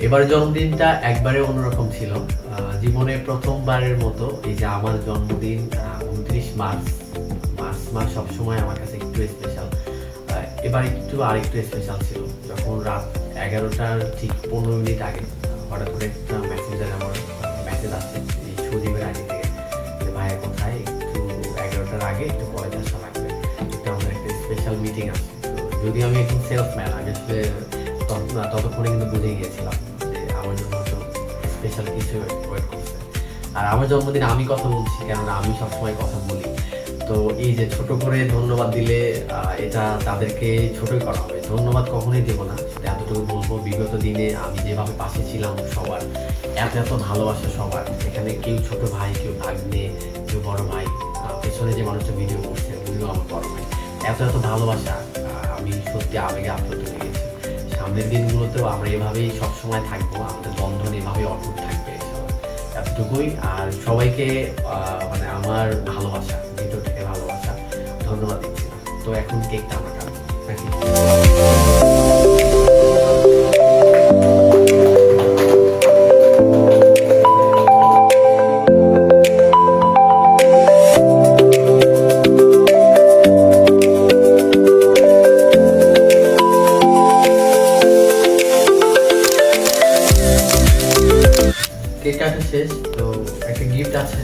এবারের জন্মদিনটা একবারে অন্যরকম ছিল। জীবনে প্রথমবারের মতো এই যে আমার জন্মদিন ২৯ মার্চ মাস সবসময় আমার কাছে একটু স্পেশাল। এবার আরেকটু স্পেশাল ছিল যখন রাত ১১টার ঠিক ১৫ মিনিট আগে হঠাৎ করে একটা মেসেঞ্জারে আমার মেসেজ আসছে এই সুদীপের আগে থেকে যে ভাইয়া কোথায়, একটু ১১টার আগে একটু কলেজে আসা লাগবে, এটা আমাদের একটা স্পেশাল মিটিং আছে। তো যদি আমি একটু সেলসম্যান, আমি আসলে ততক্ষণে কিন্তু বুঝে গিয়েছিলাম যে আমার জন্য তো স্পেশাল কিছু ওয়েট করছে। আর আমার জন্মদিন আমি কথা বলছি, কেননা আমি সবসময় কথা বলি। তো এই যে ছোট করে ধন্যবাদ দিলে এটা তাদেরকে ছোটই করা হবে, ধন্যবাদ কখনোই দেবো না। সেটা এতটুকু বলবো, বিগত দিনে আমি যেভাবে পাশে ছিলাম সবার, এত ভালোবাসা সবার, এখানে কেউ ছোট ভাই, কেউ ভাগ্নে, কেউ বড় ভাই, পেছনে যে মানুষটা ভিডিও করছে উনিও আমার বড় ভাই, এত ভালোবাসা, আমি সত্যি আবেগে আপ্লুত হয়ে গেছি। সামনের দিনগুলোতেও আমরা এভাবেই সবসময় থাকবো, আমাদের বন্ধন এভাবেই অটুট থাকবে, এতটুকুই। আর সবাইকে মানে আমার ভালোবাসা, ভিতর থেকে ভালোবাসা, ধন্যবাদ দিচ্ছি। তো এখন কেকটা আমরা কাটবো নাকি? কেক কাটা শেষ, তো একটা গিফট আছে